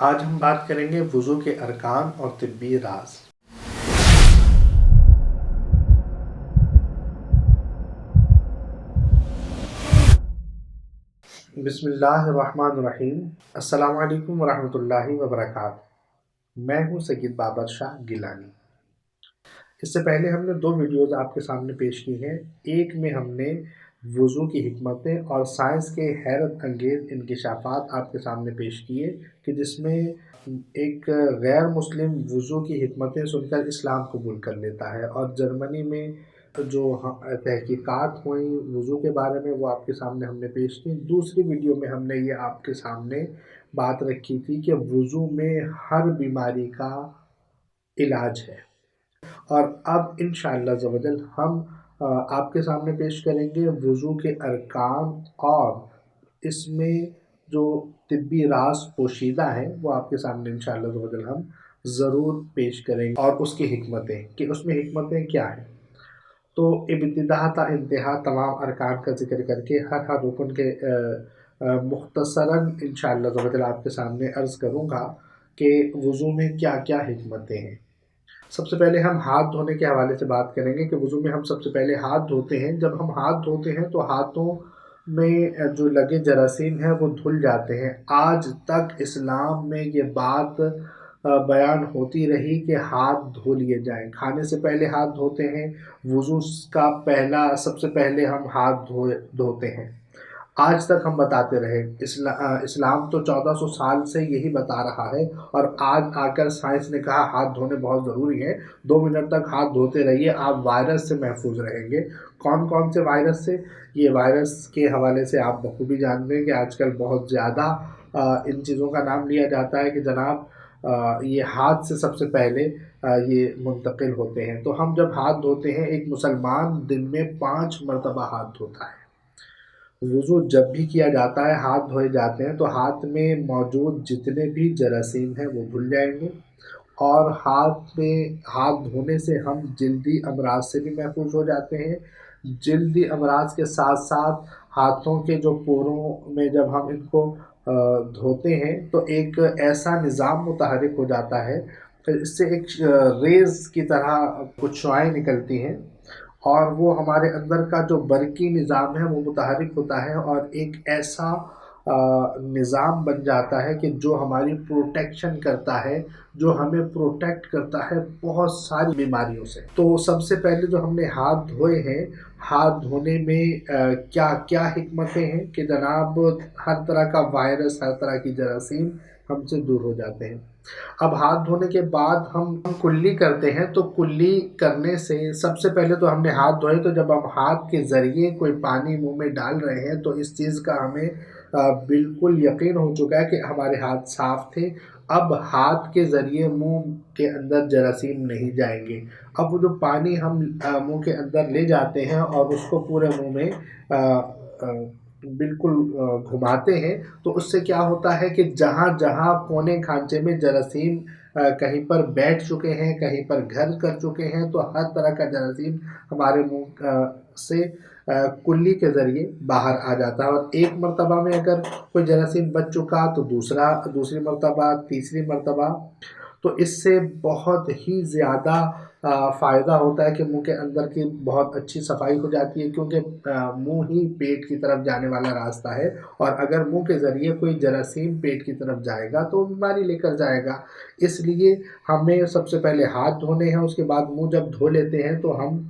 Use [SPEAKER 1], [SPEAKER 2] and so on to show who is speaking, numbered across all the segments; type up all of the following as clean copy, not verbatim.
[SPEAKER 1] آج ہم بات کریں گے وضو کے ارکان اور طبی راز۔ بسم اللہ الرحمن الرحیم۔ السلام علیکم ورحمۃ اللہ وبرکاتہ۔ میں ہوں سید بابر شاہ گیلانی۔ اس سے پہلے ہم نے 2 ویڈیوز آپ کے سامنے پیش کی ہیں۔ ایک میں ہم نے وضو کی حکمتیں اور سائنس کے حیرت انگیز انکشافات آپ کے سامنے پیش کیے کہ جس میں ایک غیر مسلم وضو کی حکمتیں سن کر اسلام قبول کر لیتا ہے، اور جرمنی میں جو تحقیقات ہوئیں وضو کے بارے میں وہ آپ کے سامنے ہم نے پیش کی۔ دوسری ویڈیو میں ہم نے یہ آپ کے سامنے بات رکھی تھی کہ وضو میں ہر بیماری کا علاج ہے، اور اب انشاءاللہ عز و جل ہم آپ کے سامنے پیش کریں گے وضو کے ارکان اور اس میں جو طبی راز پوشیدہ ہیں وہ آپ کے سامنے انشاءاللہ عز و جل ہم ضرور پیش کریں گے، اور اس کی حکمتیں کہ اس میں حکمتیں کیا ہیں۔ تو ابتدا تا انتہا تمام ارکان کا ذکر کر کے ہر رکن کے مختصراً انشاءاللہ عز و جل آپ کے سامنے عرض کروں گا کہ وضو میں کیا کیا حکمتیں ہیں۔ سب سے پہلے ہم ہاتھ دھونے کے حوالے سے بات کریں گے کہ وضو میں ہم سب سے پہلے ہاتھ دھوتے ہیں۔ جب ہم ہاتھ دھوتے ہیں تو ہاتھوں میں جو لگے جراثیم ہیں وہ دھل جاتے ہیں۔ آج تک اسلام میں یہ بات بیان ہوتی رہی کہ ہاتھ دھو لیے جائیں، کھانے سے پہلے ہاتھ دھوتے ہیں، وضو کا سب سے پہلے ہم ہاتھ دھوتے ہیں۔ آج تک ہم بتاتے رہے، اسلام تو 1400 سال سے یہی بتا رہا ہے، اور آج آ کر سائنس نے کہا ہاتھ دھونے بہت ضروری ہے، 2 منٹ تک ہاتھ دھوتے رہیے، آپ وائرس سے محفوظ رہیں گے۔ کون کون سے وائرس سے؟ یہ وائرس کے حوالے سے آپ بخوبی جانتے ہیں کہ آج کل بہت زیادہ ان چیزوں کا نام لیا جاتا ہے کہ جناب یہ ہاتھ سے سب سے پہلے یہ منتقل ہوتے ہیں۔ تو ہم جب ہاتھ دھوتے ہیں، ایک مسلمان دن میں 5 مرتبہ ہاتھ دھوتا ہے۔ وضو جب بھی کیا جاتا ہے، ہاتھ دھوئے جاتے ہیں تو ہاتھ میں موجود جتنے بھی جراثیم ہیں وہ دھل جائیں گے، اور ہاتھ دھونے سے ہم جلدی امراض سے بھی محفوظ ہو جاتے ہیں۔ جلدی امراض کے ساتھ ساتھ ہاتھوں کے جو پوروں میں جب ہم ان کو دھوتے ہیں تو ایک ایسا نظام متحرک ہو جاتا ہے، اس سے ایک ریز کی طرح کچھ شعاعیں نکلتی ہیں، اور وہ ہمارے اندر کا جو برقی نظام ہے وہ متحرک ہوتا ہے، اور ایک ایسا نظام بن جاتا ہے کہ جو ہماری پروٹیکشن کرتا ہے، جو ہمیں پروٹیکٹ کرتا ہے بہت ساری بیماریوں سے۔ تو سب سے پہلے جو ہم نے ہاتھ دھوئے ہیں، ہاتھ دھونے میں کیا کیا حکمتیں ہیں کہ جناب ہر طرح کا وائرس، ہر طرح کی جراثیم ہم سے دور ہو جاتے ہیں۔ اب ہاتھ دھونے کے بعد ہم کلی کرتے ہیں، تو کلی کرنے سے سب سے پہلے تو ہم نے ہاتھ دھوئے، تو جب ہم ہاتھ کے ذریعے کوئی پانی منہ میں ڈال رہے ہیں تو اس چیز کا ہمیں بالکل یقین ہو چکا ہے کہ ہمارے ہاتھ صاف تھے۔ اب ہاتھ کے ذریعے منہ کے اندر جراثیم نہیں جائیں گے۔ اب وہ جو پانی ہم منہ کے اندر لے جاتے ہیں اور اس کو پورے منہ میں بالکل گھماتے ہیں، تو اس سے کیا ہوتا ہے کہ جہاں جہاں کونے کھانچے میں جراثیم کہیں پر بیٹھ چکے ہیں، کہیں پر گھر کر چکے ہیں، تو ہر طرح کا جراثیم ہمارے منہ سے کلی کے ذریعے باہر آ جاتا ہے، اور ایک مرتبہ میں اگر کوئی جراثیم بچ چکا تو دوسری مرتبہ، تیسری مرتبہ، تو اس سے بہت ہی زیادہ فائدہ ہوتا ہے کہ منہ کے اندر کی بہت اچھی صفائی ہو جاتی ہے، کیونکہ منہ ہی پیٹ کی طرف جانے والا راستہ ہے، اور اگر منہ کے ذریعے کوئی جراثیم پیٹ کی طرف جائے گا تو بیماری لے کر جائے گا۔ اس لیے ہمیں سب سے پہلے ہاتھ دھونے ہیں، اس کے بعد منہ جب دھو لیتے ہیں تو ہم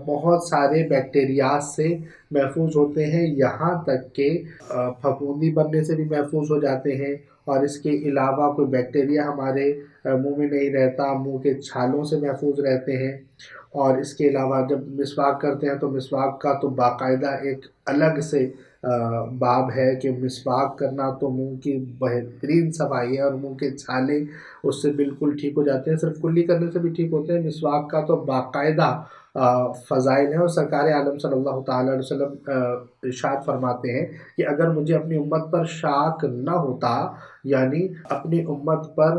[SPEAKER 1] بہت سارے بیکٹیریاز سے محفوظ ہوتے ہیں، یہاں تک کہ پھپھوندی بننے سے بھی محفوظ ہو جاتے ہیں، اور اس کے علاوہ کوئی بیکٹیریا ہمارے منہ میں نہیں رہتا، منہ کے چھالوں سے محفوظ رہتے ہیں۔ اور اس کے علاوہ جب مسواک کرتے ہیں تو مسواک کا تو باقاعدہ ایک الگ سے باب ہے کہ مسواک کرنا تو منہ کی بہترین صفائی ہے، اور منہ کے چھالے اس سے بالکل ٹھیک ہو جاتے ہیں۔ صرف کلی کرنے سے بھی ٹھیک ہوتے ہیں، مسواک کا تو باقاعدہ فضائل ہیں، اور سرکار عالم صلی اللہ تعالیٰ علیہ وسلم ارشاد فرماتے ہیں کہ اگر مجھے اپنی امت پر شاک نہ ہوتا، یعنی اپنی امت پر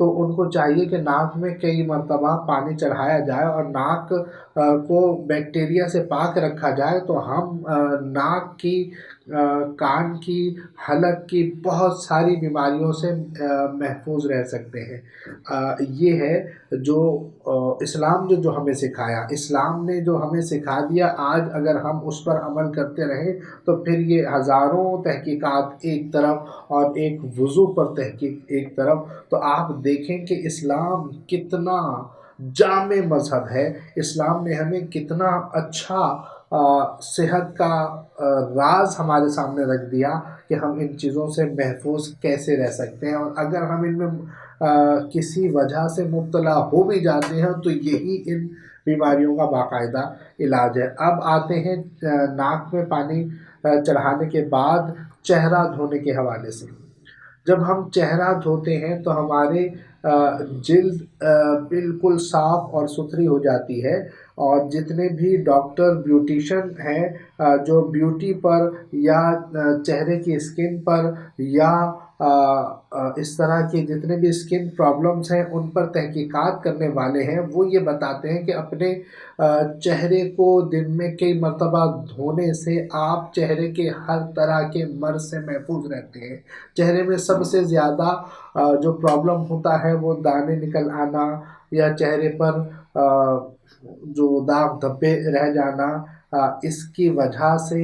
[SPEAKER 1] تو ان کو چاہیے کہ ناک میں کئی مرتبہ پانی چڑھایا جائے اور ناک کو بیکٹیریا سے پاک رکھا جائے، تو ہم ناک کی، کان کی، حلق کی بہت ساری بیماریوں سے محفوظ رہ سکتے ہیں۔ یہ ہے جو اسلام جو ہمیں سکھایا، اسلام نے جو ہمیں سکھا دیا، آج اگر ہم اس پر عمل کرتے رہیں تو پھر یہ ہزاروں تحقیقات ایک طرف اور ایک وضو پر تحقیق ایک طرف، تو آپ دیکھیں کہ اسلام کتنا جامع مذہب ہے، اسلام نے ہمیں کتنا اچھا صحت کا راز ہمارے سامنے رکھ دیا کہ ہم ان چیزوں سے محفوظ کیسے رہ سکتے ہیں، اور اگر ہم ان میں کسی وجہ سے مبتلا ہو بھی جاتے ہیں تو یہی ان بیماریوں کا باقاعدہ علاج ہے۔ اب آتے ہیں ناک میں پانی چڑھانے کے بعد چہرہ دھونے کے حوالے سے۔ جب ہم چہرہ دھوتے ہیں تو ہمارے جلد بالکل صاف اور ستھری ہو جاتی ہے، اور جتنے بھی ڈاکٹر بیوٹیشن ہیں جو بیوٹی پر یا چہرے کی اسکن پر یا اس طرح کے جتنے بھی اسکن پرابلمس ہیں ان پر تحقیقات کرنے والے ہیں، وہ یہ بتاتے ہیں کہ اپنے چہرے کو دن میں کئی مرتبہ دھونے سے آپ چہرے کے ہر طرح کے مرض سے محفوظ رہتے ہیں۔ چہرے میں سب سے زیادہ جو پرابلم ہوتا ہے وہ دانے نکل آنا یا چہرے پر جو داغ دھبے رہ جانا، اس کی وجہ سے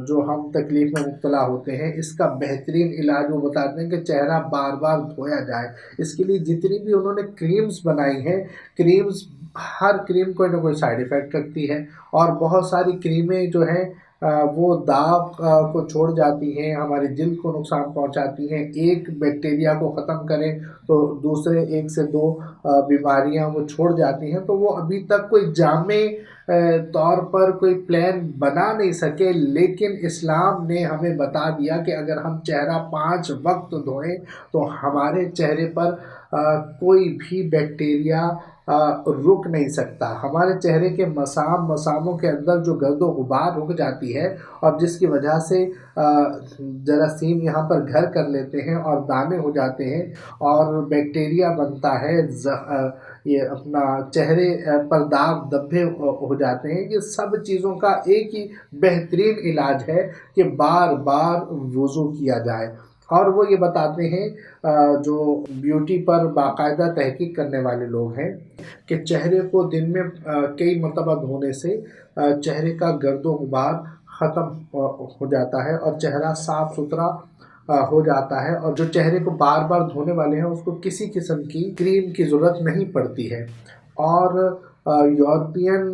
[SPEAKER 1] جو ہم تکلیف میں مبتلا ہوتے ہیں، اس کا بہترین علاج وہ بتاتے ہیں کہ چہرہ بار بار دھویا جائے۔ اس کے لیے جتنی بھی انہوں نے کریمز بنائی ہیں، کریمز ہر کریم کوئی نہ کوئی سائیڈ ایفیکٹ رکھتی ہے، اور بہت ساری کریمیں جو ہیں وہ داغ کو چھوڑ جاتی ہیں، ہماری جلد کو نقصان پہنچاتی ہیں۔ ایک بیکٹیریا کو ختم کریں تو دوسرے ایک سے دو بیماریاں وہ چھوڑ جاتی ہیں، تو وہ ابھی تک کوئی جامع طور پر کوئی پلان بنا نہیں سکے، لیکن اسلام نے ہمیں بتا دیا کہ اگر ہم چہرہ 5 وقت دھوئیں تو ہمارے چہرے پر کوئی بھی بیکٹیریا رک نہیں سکتا۔ ہمارے چہرے کے مساموں کے اندر جو گرد و غبار رک جاتی ہے اور جس کی وجہ سے جراثیم یہاں پر گھر کر لیتے ہیں اور دانے ہو جاتے ہیں اور بیکٹیریا بنتا ہے، یہ اپنا چہرے پر داغ دھبے ہو جاتے ہیں، یہ سب چیزوں کا ایک ہی بہترین علاج ہے کہ بار بار وضو کیا جائے۔ اور وہ یہ بتاتے ہیں جو بیوٹی پر باقاعدہ تحقیق کرنے والے لوگ ہیں کہ چہرے کو دن میں کئی مرتبہ دھونے سے چہرے کا گرد و غبار ختم ہو جاتا ہے اور چہرہ صاف ستھرا ہو جاتا ہے، اور جو چہرے کو بار بار دھونے والے ہیں اس کو کسی قسم کی کریم کی ضرورت نہیں پڑتی ہے۔ اور یورپین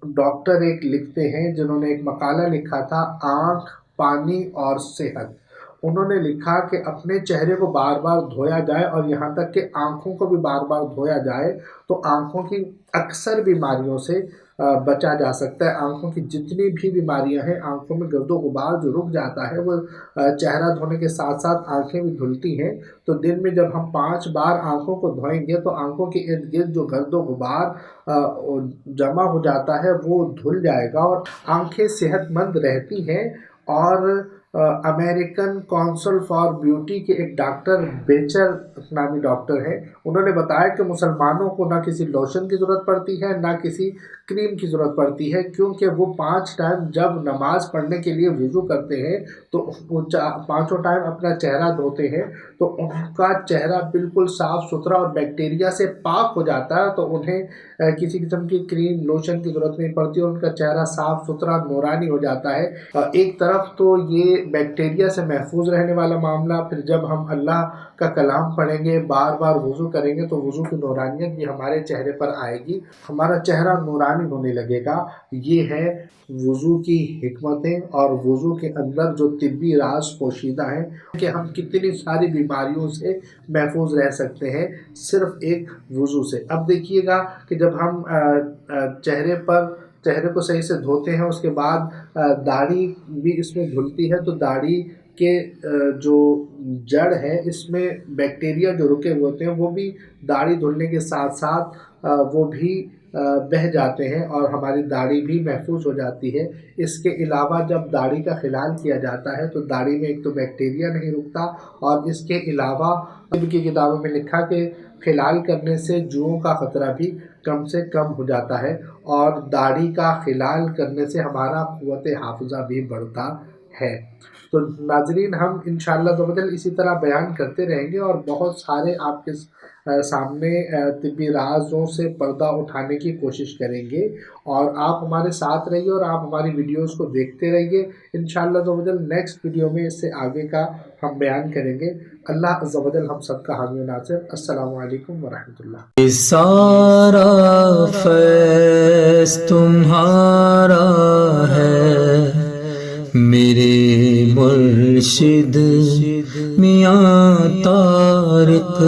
[SPEAKER 1] ڈاکٹر ایک لکھتے ہیں جنہوں نے ایک مقالہ لکھا تھا، آنکھ، پانی اور صحت۔ انہوں نے لکھا کہ اپنے چہرے کو بار بار دھویا جائے، اور یہاں تک کہ آنکھوں کو بھی بار بار دھویا جائے تو آنکھوں کی اکثر بیماریوں سے بچا جا سکتا ہے۔ آنکھوں کی جتنی بھی بیماریاں ہیں، آنکھوں میں گرد و غبار جو رک جاتا ہے وہ چہرہ دھونے کے ساتھ ساتھ آنکھیں بھی دھلتی ہیں، تو دن میں جب ہم 5 بار آنکھوں کو دھوئیں گے تو آنکھوں کے ارد گرد جو گرد و غبار جمع ہو جاتا ہے وہ دھل جائے گا اور آنکھیں صحت مند رہتی ہیں۔ اور امریکن کونسل فار بیوٹی کے ایک ڈاکٹر بیچر نامی ڈاکٹر ہیں، انہوں نے بتایا کہ مسلمانوں کو نہ کسی لوشن کی ضرورت پڑتی ہے نہ کسی کریم کی ضرورت پڑتی ہے، کیونکہ وہ 5 ٹائم جب نماز پڑھنے کے لیے وضو کرتے ہیں تو وہ 5 ٹائم اپنا چہرہ دھوتے ہیں تو ان کا چہرہ بالکل صاف ستھرا اور بیکٹیریا سے پاک ہو جاتا ہے، تو انہیں کسی قسم کی کریم لوشن کی ضرورت نہیں پڑتی اور ان کا چہرہ صاف ستھرا نورانی ہو جاتا ہے۔ ایک طرف تو یہ بیکٹیریا سے محفوظ رہنے والا معاملہ، پھر جب ہم اللہ کا کلام پڑھیں گے، بار بار وضو کریں گے تو وضو کی نورانیت بھی ہمارے چہرے پر آئے گی، ہمارا چہرہ نورانی ہونے لگے گا۔ یہ ہے وضو کی حکمتیں اور وضو کے اندر جو طبی راز پوشیدہ ہیں کہ ہم کتنی ساری بیماریوں سے محفوظ رہ سکتے ہیں صرف ایک وضو سے۔ اب دیکھیے گا کہ جب ہم چہرے کو صحیح سے دھوتے ہیں، اس کے بعد داڑھی بھی اس میں دھلتی ہے، تو داڑھی کے جو جڑ ہے اس میں بیکٹیریا جو رکے ہوئے ہوتے ہیں وہ بھی داڑھی دھلنے کے ساتھ ساتھ وہ بھی بہہ جاتے ہیں اور ہماری داڑھی بھی محفوظ ہو جاتی ہے۔ اس کے علاوہ جب داڑھی کا خلال کیا جاتا ہے تو داڑھی میں ایک تو بیکٹیریا نہیں رکتا، اور اس کے علاوہ طب کی کتابوں میں لکھا کہ خلال کرنے سے جوؤں کا خطرہ بھی کم سے کم ہو جاتا ہے، اور داڑھی کا خلال کرنے سے ہمارا قوت حافظہ بھی بڑھتا ہے۔ تو ناظرین، ہم انشاءاللہ اسی طرح بیان کرتے رہیں گے، اور بہت سارے آپ کے سامنے طبی رازوں سے پردہ اٹھانے کی کوشش کریں گے، اور آپ ہمارے ساتھ رہیے اور آپ ہماری ویڈیوز کو دیکھتے رہیے۔ انشاءاللہ نیکسٹ ویڈیو میں اس سے آگے کا ہم بیان کریں گے۔ اللہ عز و جل ہم سب کا حامی و ناصر۔ السلام علیکم ورحمۃ اللہ۔
[SPEAKER 2] سارا فیض تمہارا ہے میرے مرشد میاں طارق۔